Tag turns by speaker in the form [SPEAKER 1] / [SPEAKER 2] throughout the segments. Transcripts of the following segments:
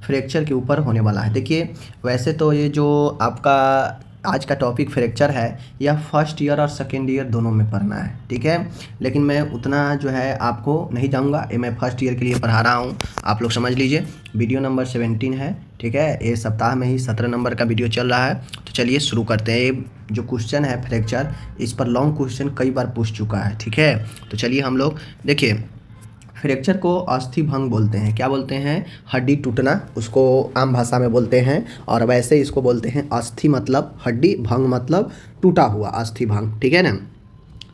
[SPEAKER 1] Fracture के ऊपर होने वाला है। देखिए, वैसे तो ये जो आपका आज का टॉपिक फ्रैक्चर है, यह फर्स्ट ईयर और सेकेंड ईयर दोनों में पढ़ना है, ठीक है। लेकिन मैं उतना जो है आपको नहीं जाऊंगा, ये मैं फर्स्ट ईयर के लिए पढ़ा रहा हूँ, आप लोग समझ लीजिए। वीडियो नंबर 17 है, ठीक है। ये सप्ताह में ही 17 नंबर का वीडियो चल रहा है। तो चलिए शुरू करते हैं। ये जो क्वेश्चन है फ्रैक्चर, इस पर लॉन्ग क्वेश्चन कई बार पूछ चुका है, ठीक है। तो चलिए हम लोग देखिए, फ्रैक्चर को अस्थि भंग बोलते हैं। क्या बोलते हैं? हड्डी टूटना, उसको आम भाषा में बोलते हैं। और वैसे इसको बोलते हैं अस्थि मतलब हड्डी, भंग मतलब टूटा हुआ, अस्थि भंग, ठीक है ना।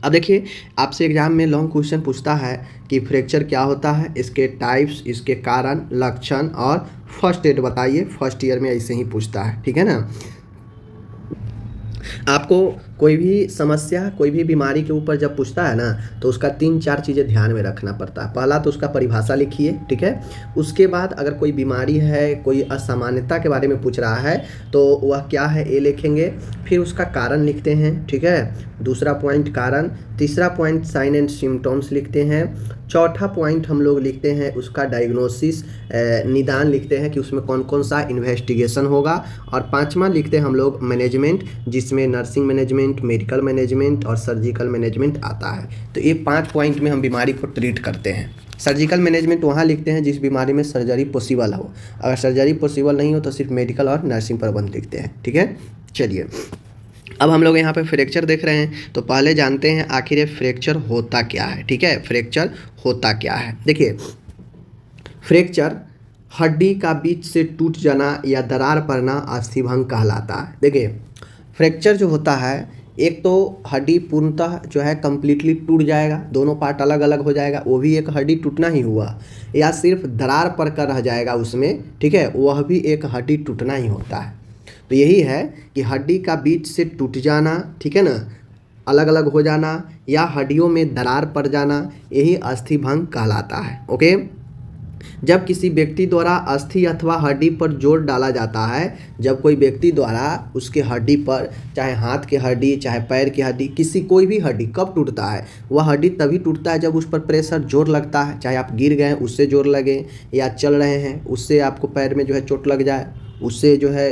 [SPEAKER 1] अब देखिए, आपसे एग्जाम में लॉन्ग क्वेश्चन पूछता है कि फ्रैक्चर क्या होता है, इसके टाइप्स, इसके कारण, लक्षण और फर्स्ट एड बताइए। फर्स्ट ईयर में ऐसे ही पूछता है, ठीक है ना। आपको कोई भी समस्या, कोई भी बीमारी के ऊपर जब पूछता है ना, तो उसका 3-4 चीज़ें ध्यान में रखना पड़ता है। पहला तो उसका परिभाषा लिखिए, ठीक है। उसके बाद अगर कोई बीमारी है, कोई असामान्यता के बारे में पूछ रहा है, तो वह क्या है ये लिखेंगे। फिर उसका कारण लिखते हैं, ठीक है। दूसरा पॉइंट कारण, तीसरा पॉइंट साइन एंड सिम्टम्स लिखते हैं। चौथा पॉइंट हम लोग लिखते हैं उसका डायग्नोसिस, निदान लिखते हैं कि उसमें कौन कौन सा इन्वेस्टिगेशन होगा। और पांचवा लिखते हैं हम लोग मैनेजमेंट, जिसमें नर्सिंग मैनेजमेंट, मेडिकल मैनेजमेंट और सर्जिकल मैनेजमेंट आता है। तो ये 5 पॉइंट में हम बीमारी को ट्रीट करते हैं। सर्जिकल मैनेजमेंट वहाँ लिखते हैं जिस बीमारी में सर्जरी पॉसिबल हो। अगर सर्जरी पॉसिबल नहीं हो तो सिर्फ मेडिकल और नर्सिंग प्रबंध लिखते हैं, ठीक है। चलिए, अब हम लोग यहाँ पे फ्रैक्चर देख रहे हैं, तो पहले जानते हैं आखिर ये फ्रैक्चर होता क्या है, ठीक है। फ्रैक्चर होता क्या है, देखिए। फ्रैक्चर हड्डी का बीच से टूट जाना या दरार पड़ना अस्थिभंग कहलाता है। देखिए, फ्रैक्चर जो होता है, एक तो हड्डी पूर्णतः जो है कम्प्लीटली टूट जाएगा, दोनों पार्ट अलग अलग हो जाएगा, वो भी एक हड्डी टूटना ही हुआ। या सिर्फ दरार पड़कर रह जाएगा उसमें, ठीक है, वह भी एक हड्डी टूटना ही होता है। तो यही है कि हड्डी का बीच से टूट जाना, ठीक है ना, अलग अलग हो जाना या हड्डियों में दरार पड़ जाना, यही अस्थिभंग कहलाता है, ओके। जब किसी व्यक्ति द्वारा अस्थि अथवा हड्डी पर जोर डाला जाता है, जब कोई व्यक्ति द्वारा उसके हड्डी पर, चाहे हाथ की हड्डी, चाहे पैर की हड्डी, किसी कोई भी हड्डी कब टूटता है? वह हड्डी तभी टूटता है जब उस पर प्रेशर जोर लगता है। चाहे आप गिर गए उससे जोर लगे, या चल रहे हैं उससे आपको पैर में जो है चोट लग जाए, उससे जो है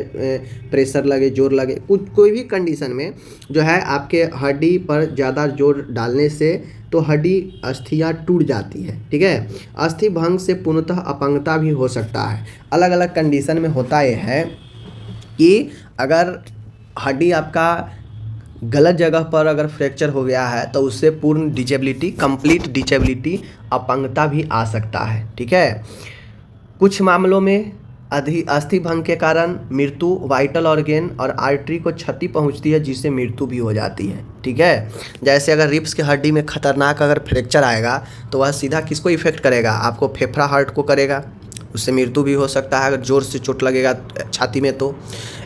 [SPEAKER 1] प्रेशर लगे, जोर लगे, कुछ कोई भी कंडीशन में जो है आपके हड्डी पर ज़्यादा जोर डालने से तो हड्डी अस्थियाँ टूट जाती है, ठीक है। अस्थि भंग से पूर्णतः अपंगता भी हो सकता है। अलग अलग कंडीशन में होता यह है कि अगर हड्डी आपका गलत जगह पर अगर फ्रैक्चर हो गया है तो उससे पूर्ण डिजेबिलिटी, कंप्लीट डिजेबिलिटी, अपंगता भी आ सकता है, ठीक है। कुछ मामलों में अस्थि भंग के कारण मृत्यु, वाइटल ऑर्गेन और आर्टरी को क्षति पहुंचती है, जिससे मृत्यु भी हो जाती है, ठीक है। जैसे अगर रिब्स की हड्डी में खतरनाक अगर फ्रैक्चर आएगा तो वह सीधा किसको इफेक्ट करेगा? आपको फेफड़ा, हार्ट को करेगा, उससे मृत्यु भी हो सकता है अगर जोर से चोट लगेगा छाती में। तो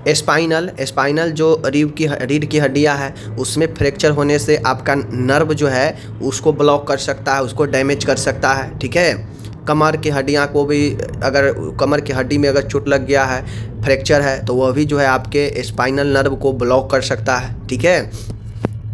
[SPEAKER 1] स्पाइनल जो रीढ़ की हड्डियाँ है, उसमें फ्रैक्चर होने से आपका नर्व जो है उसको ब्लॉक कर सकता है, उसको डैमेज कर सकता है, ठीक है। कमर की हड्डियाँ को भी, अगर कमर की हड्डी में अगर चोट लग गया है, फ्रैक्चर है, तो वह भी जो है आपके स्पाइनल नर्व को ब्लॉक कर सकता है, ठीक है।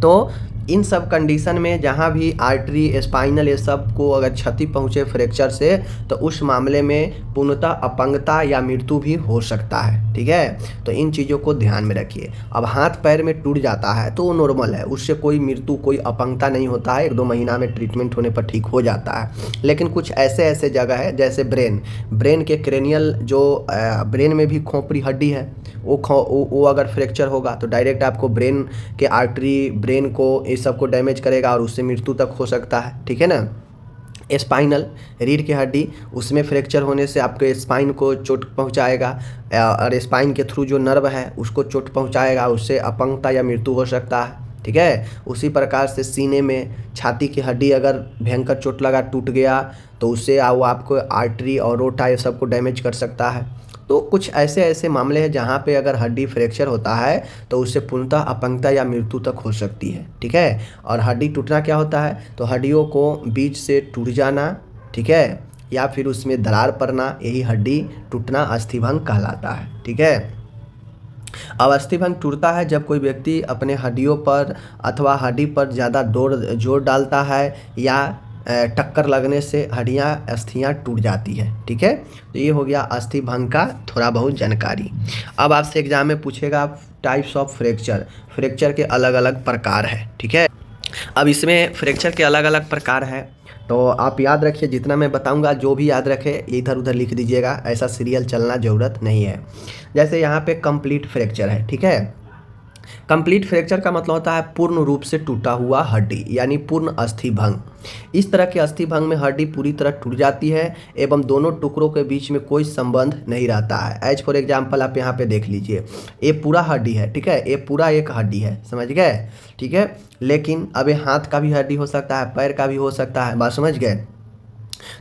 [SPEAKER 1] तो इन सब कंडीशन में जहाँ भी आर्टरी, स्पाइनल, ये सब को अगर क्षति पहुँचे फ्रैक्चर से, तो उस मामले में पूर्णतः अपंगता या मृत्यु भी हो सकता है, ठीक है। तो इन चीज़ों को ध्यान में रखिए। अब हाथ पैर में टूट जाता है तो वो नॉर्मल है, उससे कोई मृत्यु, कोई अपंगता नहीं होता है, 1-2 महीना में ट्रीटमेंट होने पर ठीक हो जाता है। लेकिन कुछ ऐसे जगह है, जैसे ब्रेन के क्रेनियल जो ब्रेन में भी खोपड़ी हड्डी है, वो अगर फ्रैक्चर होगा तो डायरेक्ट आपको ब्रेन के आर्टरी, ब्रेन को, इस सब को डैमेज करेगा और उससे मृत्यु तक हो सकता है, ठीक है ना। स्पाइनल, रीढ़ की हड्डी, उसमें फ्रैक्चर होने से आपके स्पाइन को चोट पहुंचाएगा, और स्पाइन के थ्रू जो नर्व है उसको चोट पहुंचाएगा, उससे अपंगता या मृत्यु हो सकता है, ठीक है। उसी प्रकार से सीने में, छाती की हड्डी अगर भयंकर चोट लगा, टूट गया, तो उससे वो आपको आर्टरी और रोटा ये सब को डैमेज कर सकता है। तो कुछ ऐसे मामले हैं जहाँ पे अगर हड्डी फ्रैक्चर होता है तो उससे पूर्णतः अपंगता या मृत्यु तक हो सकती है, ठीक है। और हड्डी टूटना क्या होता है? तो हड्डियों को बीच से टूट जाना, ठीक है, या फिर उसमें दरार पड़ना, यही हड्डी टूटना अस्थिभंग कहलाता है, ठीक है। अब अस्थिभंग टूटता है जब कोई व्यक्ति अपने हड्डियों पर अथवा हड्डी पर ज़्यादा जोर डालता है या टक्कर लगने से हड्डियाँ अस्थियाँ टूट जाती है। ठीक है, तो ये हो गया अस्थि भंग का थोड़ा बहुत जानकारी। अब आपसे एग्जाम में पूछेगा टाइप्स ऑफ फ्रैक्चर, फ्रैक्चर के अलग अलग प्रकार है। ठीक है, अब इसमें फ्रैक्चर के अलग अलग प्रकार है, तो आप याद रखिए, जितना मैं बताऊंगा जो भी याद रखे इधर उधर लिख दीजिएगा, ऐसा सीरियल चलना ज़रूरत नहीं है। जैसे यहाँ पे कंप्लीट फ्रैक्चर है। ठीक है, कंप्लीट फ्रैक्चर का मतलब होता है पूर्ण रूप से टूटा हुआ हड्डी, यानी पूर्ण अस्थि भंग। इस तरह के अस्थि भंग में हड्डी पूरी तरह टूट जाती है एवं दोनों टुकड़ों के बीच में कोई संबंध नहीं रहता है। एज फॉर एग्जाम्पल आप यहाँ पे देख लीजिए, ये पूरा हड्डी है। ठीक है, ये पूरा एक हड्डी है, समझ गए। ठीक है, लेकिन अब ये हाथ का भी हड्डी हो सकता है, पैर का भी हो सकता है, बात समझ गए।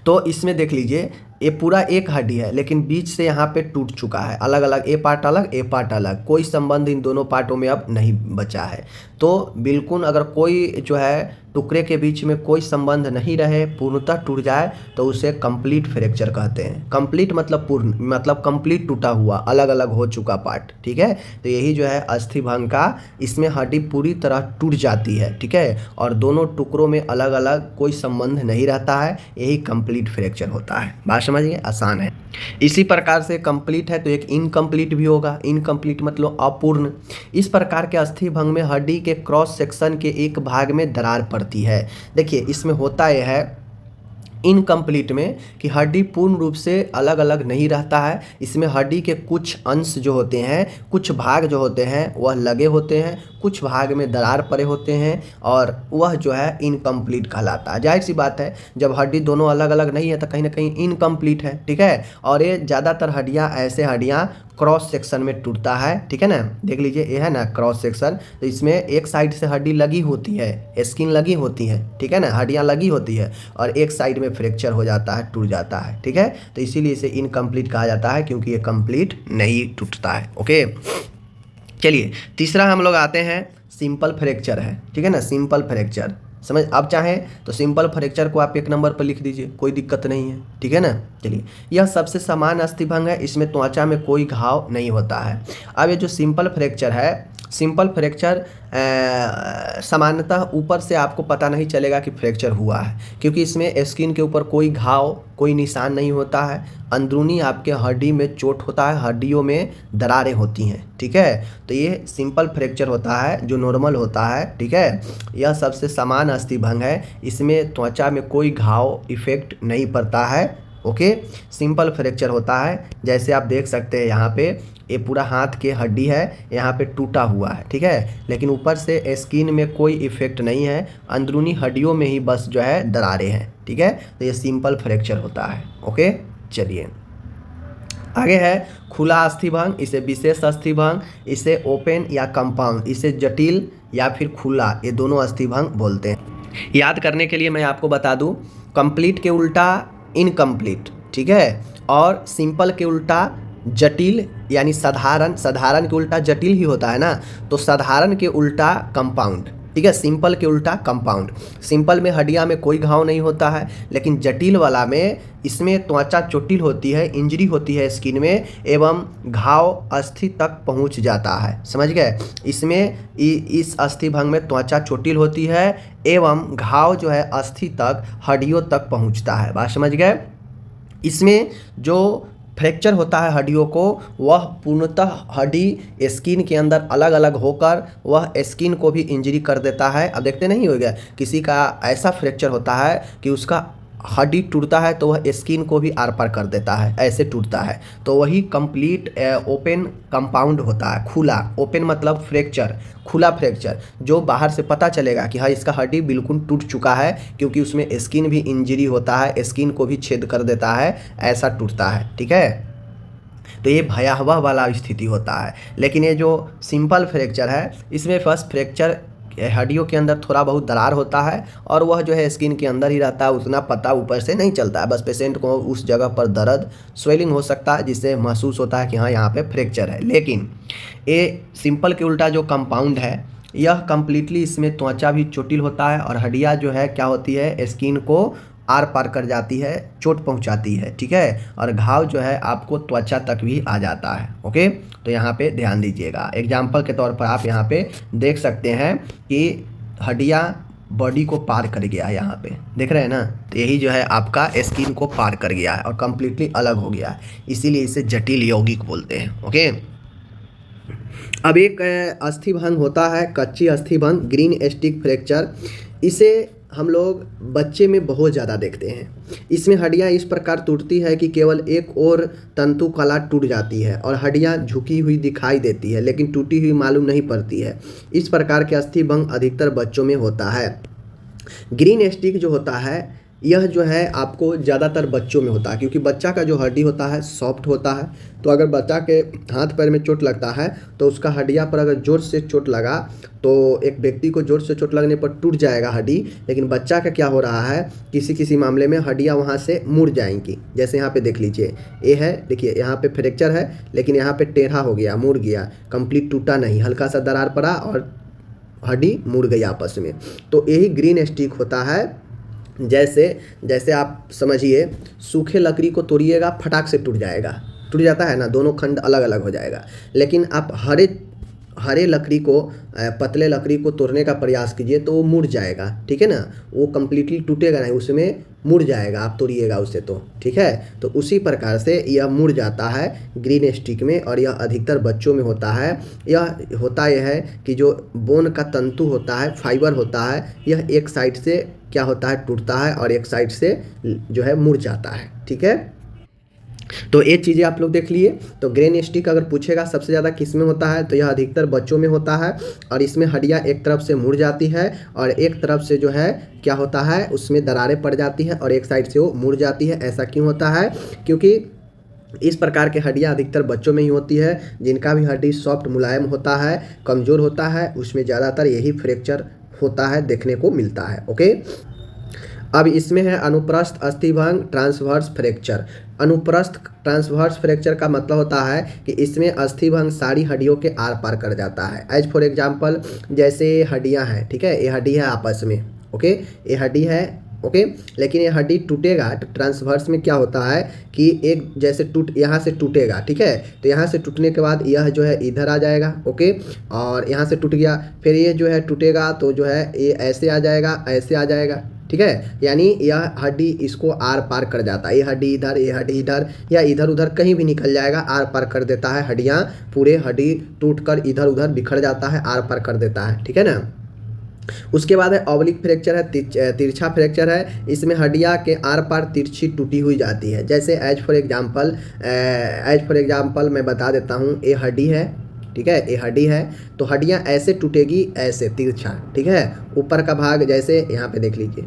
[SPEAKER 1] तो इसमें देख लीजिए, ये पूरा एक हड्डी है लेकिन बीच से यहाँ पे टूट चुका है, अलग अलग, ए पार्ट अलग ए पार्ट अलग, कोई संबंध इन दोनों पार्टों में अब नहीं बचा है। तो बिल्कुल अगर कोई जो है टुकड़े के बीच में कोई संबंध नहीं रहे, पूर्णतः टूट जाए, तो उसे कंप्लीट फ्रैक्चर कहते हैं। कंप्लीट मतलब पूर्ण, मतलब कंप्लीट टूटा हुआ, अलग अलग हो चुका पार्ट। ठीक है, तो यही जो है अस्थि भंग का, इसमें हड्डी पूरी तरह टूट जाती है। ठीक है, और दोनों टुकड़ों में अलग अलग कोई संबंध नहीं रहता है, यही कंप्लीट फ्रैक्चर होता है। बात समझिए, आसान है। इसी प्रकार से कंप्लीट है तो एक इनकम्प्लीट भी होगा। इनकम्प्लीट मतलब अपूर्ण। इस प्रकार के अस्थि भंग में हड्डी के क्रॉस सेक्शन के एक भाग में दरार पड़ती है। देखिए, इसमें होता यह है इनकम्प्लीट में कि हड्डी पूर्ण रूप से अलग अलग नहीं रहता है। इसमें हड्डी के कुछ अंश जो होते हैं, कुछ भाग जो होते हैं वह लगे होते हैं, कुछ भाग में दरार पड़े होते हैं, और वह जो है इनकम्प्लीट कहलाता है। जाहिर सी बात है, जब हड्डी दोनों अलग अलग नहीं है तो कहीं ना कहीं इनकम्प्लीट है। ठीक है, और ये ज़्यादातर हड्डियाँ ऐसे हड्डियाँ क्रॉस सेक्शन में टूटता है। ठीक है ना, देख लीजिए, ये है ना क्रॉस सेक्शन, तो इसमें एक साइड से हड्डी लगी होती है, स्किन लगी होती है। ठीक है ना, हड्डियाँ लगी होती है, और एक साइड में फ्रैक्चर हो जाता है, टूट जाता है। ठीक है, तो इसीलिए इसे इनकम्प्लीट कहा जाता है, क्योंकि ये कंप्लीट नहीं टूटता है। ओके, चलिए तीसरा हम लोग आते हैं, सिंपल फ्रैक्चर है। ठीक है ना, सिंपल फ्रैक्चर समझ, आप चाहें तो सिंपल फ्रैक्चर को आप 1 नंबर पर लिख दीजिए, कोई दिक्कत नहीं है। ठीक है ना, चलिए, यह सबसे सामान्य अस्थि भंग है, इसमें त्वचा में कोई घाव नहीं होता है। अब ये जो सिंपल फ्रैक्चर है, सिंपल फ्रैक्चर सामान्यतः ऊपर से आपको पता नहीं चलेगा कि फ्रैक्चर हुआ है, क्योंकि इसमें स्किन के ऊपर कोई घाव, कोई निशान नहीं होता है। अंदरूनी आपके हड्डी में चोट होता है, हड्डियों में दरारें होती हैं। ठीक है, तो ये सिंपल फ्रैक्चर होता है जो नॉर्मल होता है। ठीक है, यह सबसे सामान्य अस्थि भंग है, इसमें त्वचा में कोई घाव इफेक्ट नहीं पड़ता है। ओके, सिंपल फ्रैक्चर होता है, जैसे आप देख सकते हैं यहाँ पे, ये पूरा हाथ के हड्डी है, यहाँ पे टूटा हुआ है। ठीक है, लेकिन ऊपर से स्किन में कोई इफेक्ट नहीं है, अंदरूनी हड्डियों में ही बस जो है दरारें हैं। ठीक है, तो ये सिंपल फ्रैक्चर होता है। ओके, चलिए आगे है खुला अस्थि भंग, इसे विशेष अस्थि भंग, इसे ओपन या कंपाउंड, इसे जटिल या फिर खुला, ये दोनों अस्थि भंग बोलते हैं। याद करने के लिए मैं आपको बता दूं, कंप्लीट के उल्टा इनकम्प्लीट। ठीक है, और सिंपल के उल्टा जटिल, यानी साधारण, साधारण के उल्टा जटिल ही होता है ना, तो साधारण के उल्टा कंपाउंड। ठीक है, सिंपल के उल्टा कंपाउंड। सिंपल में हड्डियाँ में कोई घाव नहीं होता है, लेकिन जटिल वाला में इसमें त्वचा चोटिल होती है, इंजरी होती है स्किन में, एवं घाव अस्थि तक पहुंच जाता है। समझ गए, इसमें इस अस्थि भंग में त्वचा चोटिल होती है एवं घाव जो है अस्थि तक, हड्डियों तक पहुंचता है। बात समझ गए। इसमें जो फ्रैक्चर होता है हड्डियों को, वह पूर्णतः हड्डी स्किन के अंदर अलग अलग होकर वह स्किन को भी इंजरी कर देता है। अब देखते नहीं होगा, किसी का ऐसा फ्रैक्चर होता है कि उसका हड्डी टूटता है तो वह स्किन को भी आर पार कर देता है, ऐसे टूटता है, तो वही कंप्लीट ओपन कंपाउंड होता है। खुला, ओपन मतलब फ्रैक्चर, खुला फ्रैक्चर, जो बाहर से पता चलेगा कि हाँ इसका हड्डी बिल्कुल टूट चुका है, क्योंकि उसमें स्किन भी इंजरी होता है, स्किन को भी छेद कर देता है, ऐसा टूटता है। ठीक है, तो ये भयावह वाला स्थिति होता है। लेकिन ये जो सिंपल फ्रैक्चर है, इसमें फर्स्ट फ्रैक्चर हड्डियों के अंदर थोड़ा बहुत दरार होता है, और वह जो है स्किन के अंदर ही रहता है, उतना पता ऊपर से नहीं चलता है। बस पेशेंट को उस जगह पर दर्द, स्वेलिंग हो सकता है, जिससे महसूस होता है कि हाँ यहाँ पे फ्रैक्चर है। लेकिन ये सिंपल के उल्टा जो कंपाउंड है, यह कम्प्लीटली, इसमें त्वचा भी चोटिल होता है, और हड्डियाँ जो है क्या होती है, स्किन को आर पार कर जाती है, चोट पहुंचाती है। ठीक है, और घाव जो है आपको त्वचा तक भी आ जाता है। ओके, तो यहाँ पे ध्यान दीजिएगा। एग्जाम्पल के तौर पर आप यहाँ पे देख सकते हैं कि हड्डियाँ बॉडी को पार कर गया है, यहाँ पे देख रहे हैं ना, तो यही जो है आपका स्किन को पार कर गया है और कम्प्लीटली अलग हो गया है, इसीलिए इसे जटिल यौगिक बोलते हैं। ओके, अब एक अस्थि भंग होता है, कच्ची अस्थि भंग, ग्रीन स्टिक फ्रैक्चर। इसे हम लोग बच्चे में बहुत ज़्यादा देखते हैं। इसमें हड्डियाँ इस प्रकार टूटती है कि केवल एक और तंतु कला टूट जाती है और हड्डियाँ झुकी हुई दिखाई देती है, लेकिन टूटी हुई मालूम नहीं पड़ती है। इस प्रकार के अस्थि भंग अधिकतर बच्चों में होता है। ग्रीन स्टिक जो होता है यह जो है आपको ज़्यादातर बच्चों में होता है, क्योंकि बच्चा का जो हड्डी होता है सॉफ्ट होता है। तो अगर बच्चा के हाथ पैर में चोट लगता है तो उसका हड्डियाँ पर अगर जोर से चोट लगा तो एक व्यक्ति को जोर से चोट लगने पर टूट जाएगा हड्डी, लेकिन बच्चा का क्या हो रहा है, किसी किसी मामले में हड्डियाँ वहाँ से मुड़ जाएंगी। जैसे यहाँ पे देख लीजिए, ये है, देखिए यहाँ पे फ्रैक्चर है लेकिन यहाँ पे टेढ़ा हो गया, मुड़ गया, कंप्लीट टूटा नहीं, हल्का सा दरार पड़ा और हड्डी मुड़ गई आपस में। तो यही ग्रीन स्टिक होता है। जैसे जैसे आप समझिए, सूखे लकड़ी को तोड़िएगा फटाक से टूट जाएगा, टूट जाता है ना, दोनों खंड अलग अलग हो जाएगा। लेकिन आप हरे लकड़ी को, पतले लकड़ी को तोड़ने का प्रयास कीजिए तो वो मुड़ जाएगा, ठीक है ना, वो कम्प्लीटली टूटेगा नहीं, उसमें मुड़ जाएगा, आप तोड़िएगा उसे तो, ठीक है। तो उसी प्रकार से यह मुड़ जाता है ग्रीन स्टिक में, और यह अधिकतर बच्चों में होता है। यह है कि जो बोन का तंतु होता है, फाइबर होता है, यह एक साइड से क्या होता है, टूटता है और एक साइड से जो है मुड़ जाता है, ठीक है। तो ये चीज़ें आप लोग देख लिए। तो ग्रेन स्टिक अगर पूछेगा सबसे ज़्यादा किस में होता है, तो यह अधिकतर बच्चों में होता है, और इसमें हड्डियाँ एक तरफ से मुड़ जाती है और एक तरफ से जो है क्या होता है, उसमें दरारें पड़ जाती है और एक साइड से वो मुड़ जाती है। ऐसा क्यों होता है, क्योंकि इस प्रकार के हड्डियाँ अधिकतर बच्चों में ही होती है। जिनका भी हड्डी सॉफ्ट मुलायम होता है, कमज़ोर होता है, उसमें ज़्यादातर यही फ्रैक्चर होता है, देखने को मिलता है। ओके, अब इसमें है अनुप्रस्थ अस्थिभंग, ट्रांसवर्स फ्रैक्चर। अनुप्रस्थ ट्रांसवर्स फ्रैक्चर का मतलब होता है कि इसमें अस्थिभंग सारी हड्डियों के आर पार कर जाता है। एज फॉर एग्जांपल, जैसे हड्डियां हैं, ठीक है, ये हड्डी है आपस में, ओके, ये हड्डी है, ओके, लेकिन ये हड्डी टूटेगा तो ट्रांसवर्स में क्या होता है कि एक जैसे यहाँ से टूटेगा, ठीक है, तो यहाँ से टूटने के बाद यह जो है इधर आ जाएगा, ओके, और यहाँ से टूट गया, फिर ये जो है टूटेगा तो जो है ये ऐसे आ जाएगा, ऐसे आ जाएगा, ठीक है, यानी यह हड्डी इसको आर पार कर जाता है। ये हड्डी इधर, ये हड्डी इधर, या इधर उधर कहीं भी निकल जाएगा, आर पार कर देता है। हड्डियाँ पूरे हड्डी टूटकर इधर उधर बिखर जाता है, आर पार कर देता है, ठीक है ना। उसके बाद है ऑब्लिक फ्रैक्चर है, तिरछा फ्रैक्चर है। इसमें हड्डियाँ के आर पार तिरछी टूटी हुई जाती है। जैसे एज फॉर एग्जाम्पल मैं बता देता हूँ, ये हड्डी है, ठीक है, ये हड्डी है, तो हड्डियाँ ऐसे टूटेगी, ऐसे तिरछा, ठीक है, ऊपर का भाग जैसे यहाँ पे देख लीजिए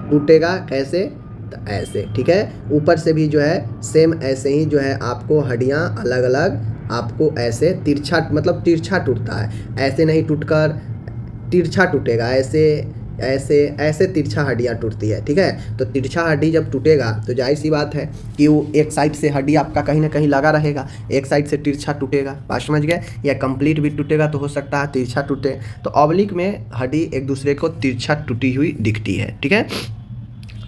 [SPEAKER 1] टूटेगा कैसे, तो ऐसे, ठीक है, ऊपर से भी जो है सेम ऐसे ही जो है आपको हड्डियाँ अलग अलग आपको ऐसे तिरछा, मतलब तिरछा टूटता है, ऐसे नहीं टूटकर तिरछा टूटेगा, ऐसे ऐसे ऐसे तिरछा हड्डियाँ टूटती है, ठीक है। तो तिरछा हड्डी जब टूटेगा तो जाहिर सी बात है कि वो एक साइड से हड्डी आपका कहीं ना कहीं लगा रहेगा, एक साइड से तिरछा टूटेगा, बात समझ गए, या कंप्लीट भी टूटेगा तो हो सकता है तिरछा टूटे। तो ऑब्लिक में हड्डी एक दूसरे को तिरछा टूटी हुई दिखती है, ठीक है।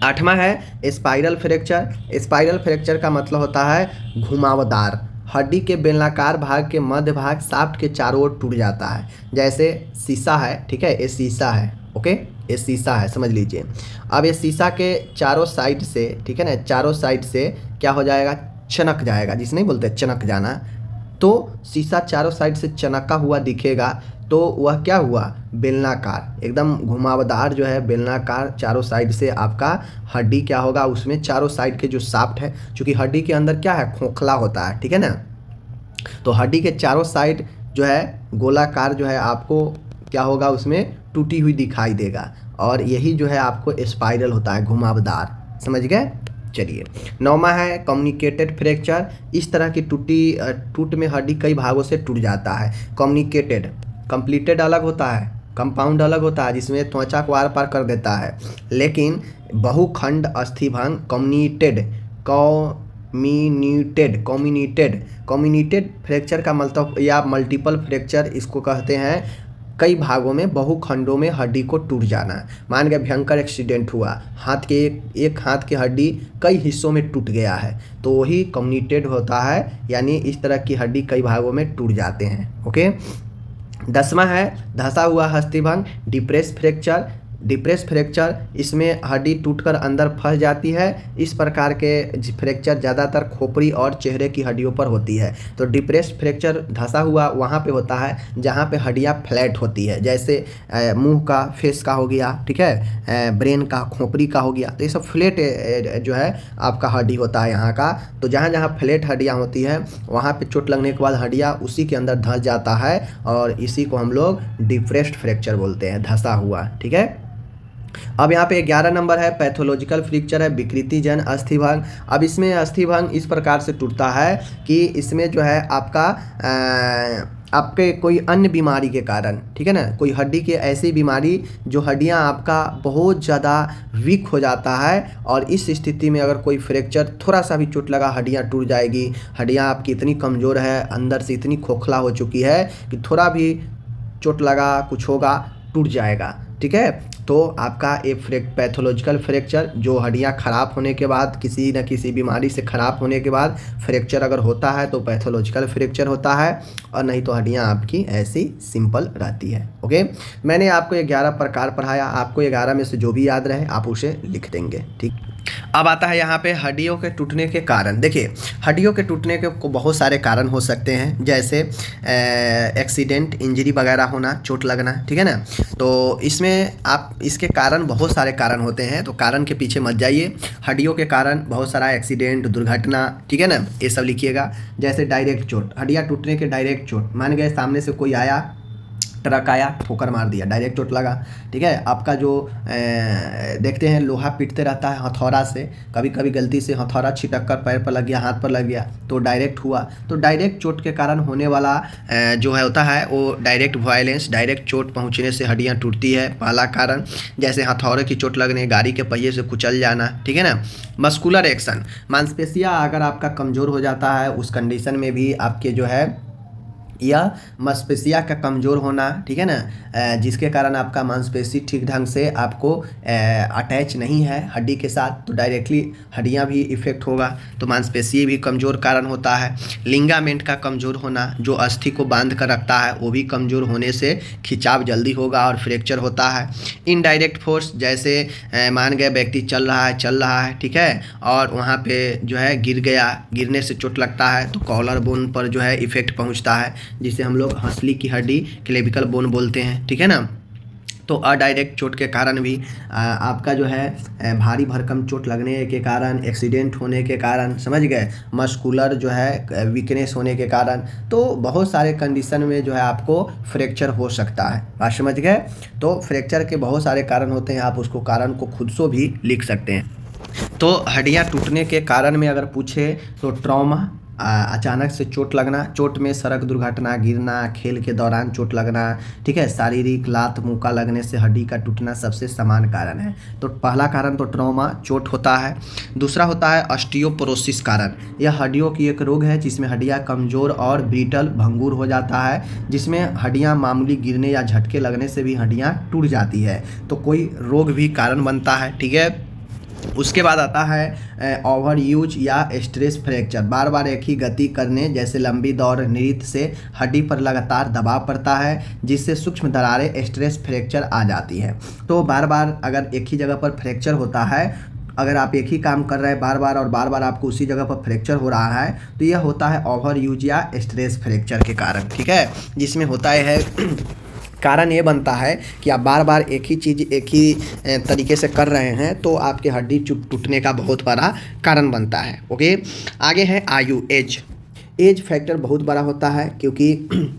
[SPEAKER 1] 8वां है स्पाइरल फ्रैक्चर। स्पाइरल फ्रैक्चर का मतलब होता है घुमावदार, हड्डी के बेलनाकार भाग के मध्य भाग शाफ्ट के चारों ओर टूट जाता है। जैसे शीशा है, ठीक है, ये शीशा है, ओके, ये शीशा है, समझ लीजिए। अब ये शीशा के चारों साइड से, ठीक है ना, चारों साइड से क्या हो जाएगा, चनक जाएगा, जिसे नहीं बोलते चनक जाना, तो शीशा चारों साइड से चनका हुआ दिखेगा तो वह क्या हुआ, बेलनाकार, एकदम घुमावदार जो है बेलनाकार, चारों साइड से आपका हड्डी क्या होगा, उसमें चारों साइड के जो शाफ्ट है, चूँकि हड्डी के अंदर क्या है, खोखला होता है, ठीक है ना, तो हड्डी के चारों साइड जो है गोलाकार जो है आपको क्या होगा, उसमें टूटी हुई दिखाई देगा, और यही जो है आपको स्पाइरल होता है, घुमावदार, समझ गए। चलिए 9वां है कम्युनिकेटेड फ्रैक्चर। इस तरह की टूट में हड्डी कई भागों से टूट जाता है। कम्युनिकेटेड, कंप्लीटेड अलग होता है, कंपाउंड अलग होता है जिसमें त्वचा को आर पार कर देता है, लेकिन बहुखंड अस्थिभंग कम्युनिटेड फ्रैक्चर का मतलब, या मल्टीपल फ्रैक्चर इसको कहते हैं, कई भागों में बहुखंडों में हड्डी को टूट जाना। मान के भयंकर एक्सीडेंट हुआ, हाथ के एक हाथ की हड्डी कई हिस्सों में टूट गया है, तो वही कम्युनिटेड होता है, यानी इस तरह की हड्डी कई भागों में टूट जाते हैं, ओके। 10वां है धंसा हुआ अस्थिभंग, डिप्रेस फ्रैक्चर। डिप्रेस फ्रैक्चर, इसमें हड्डी टूटकर अंदर फंस जाती है। इस प्रकार के फ्रैक्चर ज़्यादातर खोपड़ी और चेहरे की हड्डियों पर होती है। तो डिप्रेस फ्रैक्चर धंसा हुआ वहाँ पे होता है जहाँ पे हड्डियाँ फ्लैट होती है, जैसे मुंह का, फेस का हो गया, ठीक है, ब्रेन का, खोपड़ी का हो गया। तो ये सब फ्लैट जो है आपका हड्डी होता है यहाँ का। तो जहाँ जहाँ फ्लैट हड्डियाँ होती है वहाँ पे चोट लगने के बाद हड्डियाँ उसी के अंदर धंस जाता है और इसी को हम लोग डिप्रेस्ड फ्रैक्चर बोलते हैं, धंसा हुआ, ठीक है। अब यहाँ पे 11 नंबर है पैथोलॉजिकल फ्रैक्चर है, विकृतिजन अस्थिभंग। अब इसमें अस्थिभंग इस प्रकार से टूटता है कि इसमें जो है आपका आपके कोई अन्य बीमारी के कारण, ठीक है ना, कोई हड्डी की ऐसी बीमारी जो हड्डियाँ आपका बहुत ज़्यादा वीक हो जाता है और इस स्थिति में अगर कोई फ्रैक्चर, थोड़ा सा भी चोट लगा हड्डियाँ टूट जाएगी। हड्डियाँ आपकी इतनी कमज़ोर है, अंदर से इतनी खोखला हो चुकी है कि थोड़ा भी चोट लगा, कुछ होगा, टूट जाएगा, ठीक है। तो आपका एक पैथोलॉजिकल फ्रैक्चर जो हड्डियाँ ख़राब होने के बाद, किसी न किसी बीमारी से ख़राब होने के बाद फ्रैक्चर अगर होता है तो पैथोलॉजिकल फ्रैक्चर होता है, और नहीं तो हड्डियाँ आपकी ऐसी सिंपल रहती है। ओके, मैंने आपको 11 प्रकार पढ़ाया, आपको 11 में से जो भी याद रहे आप उसे लिख देंगे, ठीक। अब आता है यहाँ पे हड्डियों के टूटने के कारण। देखिए, हड्डियों के टूटने के को बहुत सारे कारण हो सकते हैं, जैसे एक्सीडेंट, इंजरी वगैरह होना, चोट लगना, ठीक है ना। तो इसमें आप इसके कारण बहुत सारे कारण होते हैं, तो कारण के पीछे मत जाइए। हड्डियों के कारण बहुत सारा एक्सीडेंट, दुर्घटना, ठीक है ना, ये सब लिखिएगा। जैसे डायरेक्ट चोट, हड्डियाँ टूटने के डायरेक्ट चोट, मान गए सामने से कोई आया, ट्रक आया, ठोकर मार दिया, डायरेक्ट चोट लगा, ठीक है। आपका जो देखते हैं लोहा पीटते रहता है हथौड़ा से, कभी कभी गलती से हथौड़ा छिटक कर पैर पर लग गया, हाथ पर लग गया, तो डायरेक्ट हुआ। तो डायरेक्ट चोट के कारण होने वाला जो है होता है वो डायरेक्ट वायलेंस, डायरेक्ट चोट पहुंचने से हड्डियां टूटती है, पहला कारण। जैसे हथौड़े की चोट लगने, गाड़ी के पहिए से कुचल जाना, ठीक है ना। मस्कुलर एक्शन, मांसपेशियाँ अगर आपका कमज़ोर हो जाता है, उस कंडीशन में भी आपके जो है या मांसपेशियाँ का कमज़ोर होना, ठीक है ना, जिसके कारण आपका मांसपेशी ठीक ढंग से आपको अटैच नहीं है हड्डी के साथ, तो डायरेक्टली हड्डियाँ भी इफ़ेक्ट होगा, तो मांसपेशी भी कमज़ोर कारण होता है। लिंगामेंट का कमज़ोर होना, जो अस्थि को बांध कर रखता है, वो भी कमज़ोर होने से खिंचाव जल्दी होगा और फ्रैक्चर होता है। इनडायरेक्ट फोर्स, जैसे मान गए व्यक्ति चल रहा है, ठीक है, और वहाँ पे जो है गिर गया, गिरने से चोट लगता है, तो कॉलर बोन पर जो है इफ़ेक्ट पहुँचता है, जिसे हम लोग हंसली की हड्डी, क्लेविकल बोन बोलते हैं, ठीक है ना। तो अडायरेक्ट चोट के कारण भी आपका जो है भारी भरकम चोट लगने के कारण, एक्सीडेंट होने के कारण, समझ गए, मस्कुलर जो है वीकनेस होने के कारण, तो बहुत सारे कंडीशन में जो है आपको फ्रैक्चर हो सकता है, बात समझ गए। तो फ्रैक्चर के बहुत सारे कारण होते हैं, आप उसको कारण को खुद से भी लिख सकते हैं। तो हड्डियाँ टूटने के कारण में अगर पूछे तो ट्रॉमा, अचानक से चोट लगना, चोट में सड़क दुर्घटना, गिरना, खेल के दौरान चोट लगना, ठीक है, शारीरिक लात मुक्का लगने से हड्डी का टूटना सबसे समान कारण है। तो पहला कारण तो ट्रॉमा, चोट होता है। दूसरा होता है ऑस्टियोपोरोसिस कारण, यह हड्डियों की एक रोग है जिसमें हड्डियाँ कमज़ोर और ब्रिटल, भंगुर हो जाता है, जिसमें हड्डियाँ मामूली गिरने या झटके लगने से भी हड्डियाँ टूट जाती है, तो कोई रोग भी कारण बनता है, ठीक है। उसके बाद आता है ओवर यूज या स्ट्रेस फ्रैक्चर, बार बार एक ही गति करने, जैसे लंबी दौड़, नृत्य से हड्डी पर लगातार दबाव पड़ता है, जिससे सूक्ष्म दरारें, स्ट्रेस फ्रैक्चर आ जाती है। तो बार बार अगर एक ही जगह पर फ्रैक्चर होता है, अगर आप एक ही काम कर रहे हैं बार बार और बार बार आपको उसी जगह पर फ्रैक्चर हो रहा है, तो यह होता है ओवर यूज या स्ट्रेस फ्रैक्चर के कारण, ठीक है। जिसमें होता है कारण ये बनता है कि आप बार बार एक ही चीज़ एक ही तरीके से कर रहे हैं, तो आपके हड्डी टूटने का बहुत बड़ा कारण बनता है। ओके, आगे है आयु, एज फैक्टर बहुत बड़ा होता है, क्योंकि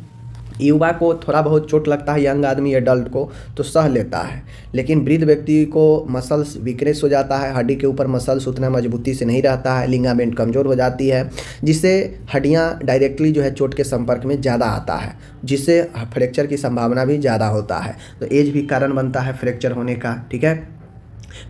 [SPEAKER 1] युवा को थोड़ा बहुत चोट लगता है, यंग आदमी एडल्ट को तो सह लेता है, लेकिन वृद्ध व्यक्ति को मसल्स वीकनेस हो जाता है, हड्डी के ऊपर मसल्स उतना मजबूती से नहीं रहता है, लिगामेंट कमज़ोर हो जाती है, जिससे हड्डियां डायरेक्टली जो है चोट के संपर्क में ज़्यादा आता है, जिससे फ्रैक्चर की संभावना भी ज़्यादा होता है। तो एज भी कारण बनता है फ्रैक्चर होने का, ठीक है।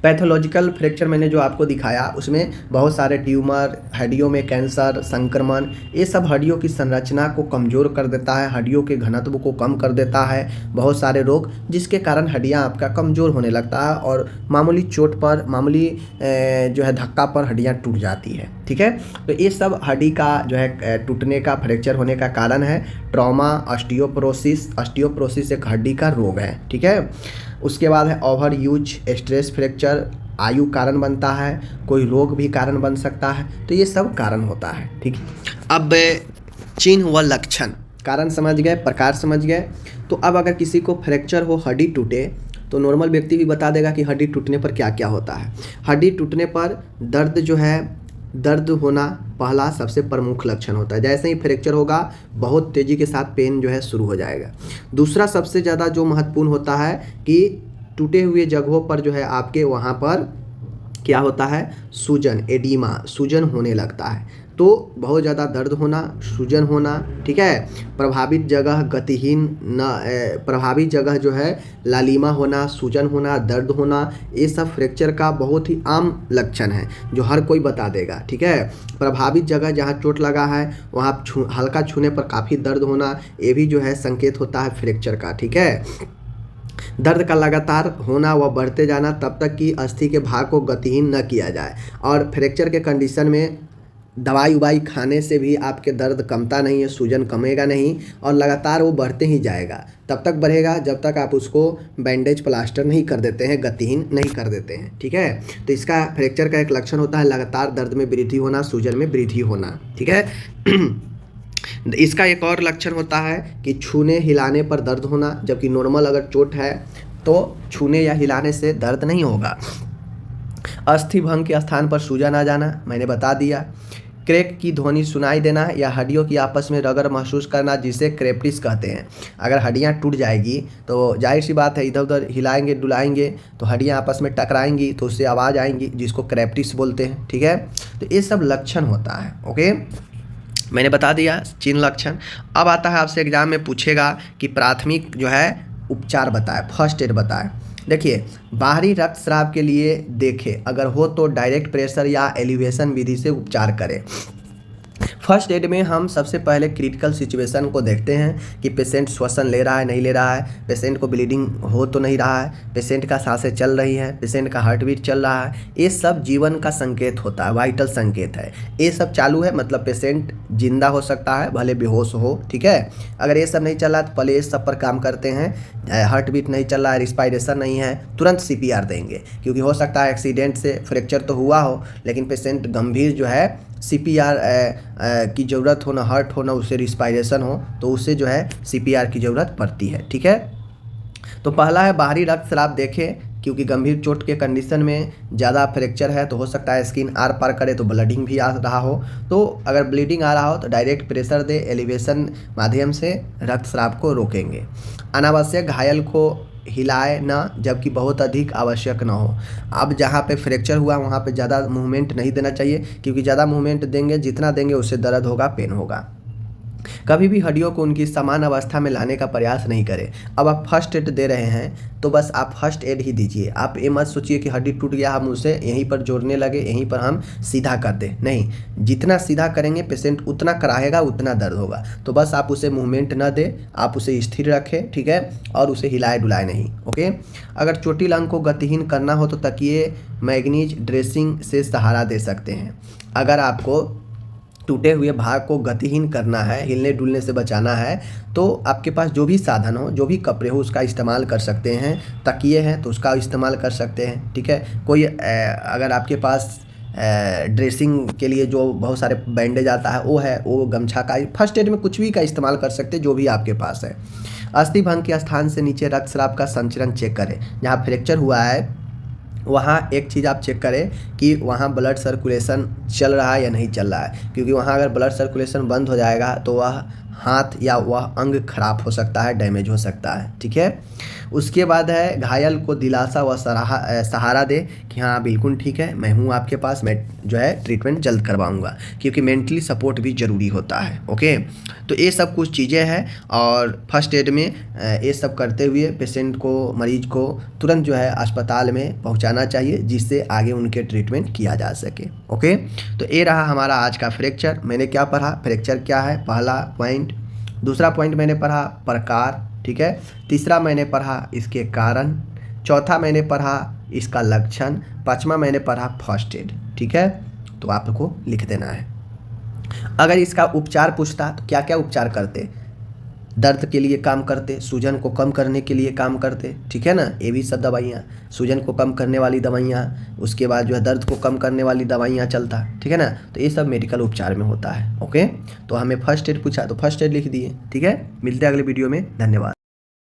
[SPEAKER 1] पैथोलॉजिकल फ्रैक्चर मैंने जो आपको दिखाया उसमें बहुत सारे ट्यूमर, हड्डियों में कैंसर, संक्रमण, ये सब हड्डियों की संरचना को कमज़ोर कर देता है, हड्डियों के घनत्व को कम कर देता है, बहुत सारे रोग, जिसके कारण हड्डियां आपका कमज़ोर होने लगता है और मामूली चोट पर, मामूली जो है धक्का पर हड्डियां टूट जाती है। ठीक है। तो ये सब हड्डी का जो है टूटने का, फ्रैक्चर होने का कारण है। ट्रॉमा, ऑस्टियोपोरोसिस, ऑस्टियोपोरोसिस एक हड्डी का रोग है, ठीक है। उसके बाद है ओवर यूज, स्ट्रेस फ्रैक्चर आयु कारण बनता है, कोई रोग भी कारण बन सकता है। तो ये सब कारण होता है, ठीक है। अब चिन्ह व लक्षण, कारण समझ गए, प्रकार समझ गए। तो अब अगर किसी को फ्रैक्चर हो, हड्डी टूटे, तो नॉर्मल व्यक्ति भी बता देगा कि हड्डी टूटने पर क्या क्या होता है। हड्डी टूटने पर दर्द जो है, दर्द होना पहला सबसे प्रमुख लक्षण होता है। जैसे ही फ्रैक्चर होगा बहुत तेज़ी के साथ पेन जो है शुरू हो जाएगा। दूसरा सबसे ज़्यादा जो महत्वपूर्ण होता है कि टूटे हुए जगहों पर जो है आपके वहाँ पर क्या होता है, सूजन, एडिमा, सूजन होने लगता है। तो बहुत ज़्यादा दर्द होना, सूजन होना, ठीक है। प्रभावित जगह गतिहीन न, प्रभावित जगह जो है लालिमा होना, सूजन होना, दर्द होना, ये सब फ्रैक्चर का बहुत ही आम लक्षण है जो हर कोई बता देगा, ठीक है। प्रभावित जगह जहाँ चोट लगा है वहाँ हल्का छूने पर काफ़ी दर्द होना, ये भी जो है संकेत होता है फ्रैक्चर का, ठीक है। दर्द का लगातार होना व बढ़ते जाना तब तक कि अस्थि के भाग को गतिहीन न किया जाए। और फ्रैक्चर के कंडीशन में दवाई उवाई खाने से भी आपके दर्द कमता नहीं है, सूजन कमेगा नहीं, और लगातार वो बढ़ते ही जाएगा। तब तक बढ़ेगा जब तक आप उसको बैंडेज प्लास्टर नहीं कर देते हैं, गतिहीन नहीं कर देते हैं, ठीक है। तो इसका फ्रैक्चर का एक लक्षण होता है लगातार दर्द में वृद्धि होना, सूजन में वृद्धि होना, ठीक है। इसका एक और लक्षण होता है कि छूने हिलाने पर दर्द होना, जबकि नॉर्मल अगर चोट है तो छूने या हिलाने से दर्द नहीं होगा। अस्थि भंग के स्थान पर सूजन आ जाना, मैंने बता दिया। क्रैक की ध्वनि सुनाई देना या हड्डियों की आपस में रगड़ महसूस करना, जिसे क्रेप्टिस कहते हैं। अगर हड्डियां टूट जाएगी तो जाहिर सी बात है इधर उधर हिलाएंगे डुलाएंगे तो हड्डियां आपस में टकराएंगी तो उससे आवाज़ आएंगी, जिसको क्रेप्टिस बोलते हैं, ठीक है। तो ये सब लक्षण होता है, ओके। मैंने बता दिया चिन्ह लक्षण। अब आता है आपसे एग्जाम में पूछेगा कि प्राथमिक जो है उपचार बताए, फर्स्ट एड बताए। देखिए, बाहरी रक्तस्राव के लिए देखें, अगर हो तो डायरेक्ट प्रेशर या एलिवेशन विधि से उपचार करें। फर्स्ट एड में हम सबसे पहले क्रिटिकल सिचुएशन को देखते हैं कि पेशेंट श्वसन ले रहा है नहीं ले रहा है, पेशेंट को ब्लीडिंग हो तो नहीं रहा है, पेशेंट का सांसें चल रही है, पेशेंट का हार्ट बीट चल रहा है। ये सब जीवन का संकेत होता है, वाइटल संकेत है। ये सब चालू है मतलब पेशेंट जिंदा हो सकता है, भले बेहोश हो, ठीक है। अगर ये सब नहीं चल रहा तो पहले इस सब पर काम करते हैं। हार्ट बीट नहीं चल रहा है, रिस्पायरेशन नहीं है, तुरंत CPR देंगे, क्योंकि हो सकता है एक्सीडेंट से फ्रैक्चर तो हुआ हो लेकिन पेशेंट गंभीर जो है CPR की ज़रूरत हो, ना हार्ट हो ना उससे रिस्पायरेशन हो, तो उससे जो है CPR की ज़रूरत पड़ती है, ठीक है। तो पहला है बाहरी रक्तस्राव देखें, क्योंकि गंभीर चोट के कंडीशन में ज़्यादा फ्रैक्चर है तो हो सकता है स्किन आर पार करे तो ब्लीडिंग भी आ रहा हो। तो अगर ब्लीडिंग आ रहा हो तो डायरेक्ट प्रेशर दे, एलिवेशन माध्यम से रक्तस्राव को रोकेंगे। अनावश्यक घायल को हिलाए ना, जबकि बहुत अधिक आवश्यक ना हो। अब जहाँ पे फ्रैक्चर हुआ वहाँ पे ज़्यादा मूवमेंट नहीं देना चाहिए, क्योंकि ज़्यादा मूवमेंट देंगे, जितना देंगे उससे दर्द होगा, पेन होगा। कभी भी हड्डियों को उनकी समान अवस्था में लाने का प्रयास नहीं करें। अब आप फर्स्ट एड दे रहे हैं तो बस आप फर्स्ट एड ही दीजिए। आप ये मत सोचिए कि हड्डी टूट गया हम उसे यहीं पर जोड़ने लगे, यहीं पर हम सीधा कर दें, नहीं। जितना सीधा करेंगे पेशेंट उतना कराएगा, उतना दर्द होगा। तो बस आप उसे मूवमेंट न दें, आप उसे स्थिर रखें, ठीक है, और उसे हिलाए डुलाए नहीं, ओके। अगर चोटिल अंग को गतिहीन करना हो तो तकिए मैग्नीज ड्रेसिंग से सहारा दे सकते हैं। अगर आपको टूटे हुए भाग को गतिहीन करना है, हिलने डुलने से बचाना है, तो आपके पास जो भी साधन हो, जो भी कपड़े हो, उसका इस्तेमाल कर सकते हैं। तकिए हैं तो उसका इस्तेमाल कर सकते हैं, ठीक है। कोई अगर आपके पास ड्रेसिंग के लिए जो बहुत सारे बैंडेज आता है वो है, वो गमछा का, फर्स्ट एड में कुछ भी का इस्तेमाल कर सकते हैं जो भी आपके पास है। अस्थि भंग के स्थान से नीचे रक्तस्राव का संचरण चेक करें। जहाँ फ्रैक्चर हुआ है वहाँ एक चीज़ आप चेक करें कि वहाँ ब्लड सर्कुलेशन चल रहा है या नहीं चल रहा है, क्योंकि वहाँ अगर ब्लड सर्कुलेशन बंद हो जाएगा तो वह हाथ या वह अंग खराब हो सकता है, डैमेज हो सकता है, ठीक है। उसके बाद है घायल को दिलासा व सहारा दे कि हाँ बिल्कुल ठीक है, मैं हूँ आपके पास, मैं जो है ट्रीटमेंट जल्द करवाऊँगा, क्योंकि मेंटली सपोर्ट भी ज़रूरी होता है, ओके। तो ये सब कुछ चीज़ें हैं और फर्स्ट एड में ये सब करते हुए पेशेंट को, मरीज को तुरंत जो है अस्पताल में पहुँचाना चाहिए, जिससे आगे उनके ट्रीटमेंट किया जा सके, ओके। तो ये रहा हमारा आज का फ्रैक्चर। मैंने क्या पढ़ा, फ्रैक्चर क्या है, पहला पॉइंट। दूसरा पॉइंट मैंने पढ़ा प्रकार, ठीक है। तीसरा मैंने पढ़ा इसके कारण। चौथा मैंने पढ़ा इसका लक्षण। पांचवा मैंने पढ़ा फर्स्ट एड, ठीक है, तो आपको लिख देना है। अगर इसका उपचार पूछता तो क्या क्या उपचार करते, दर्द के लिए काम करते, सूजन को कम करने के लिए काम करते, ठीक है ना, ये भी सब दवाइयाँ, सूजन को कम करने वाली दवाइयाँ, उसके बाद जो है दर्द को कम करने वाली दवाइयाँ चलता, ठीक है ना। तो ये सब मेडिकल उपचार में होता है। ओके, तो हमें फर्स्ट एड पूछा तो फर्स्ट एड लिख दिए। ठीक है, मिलते हैं अगले वीडियो में, धन्यवाद।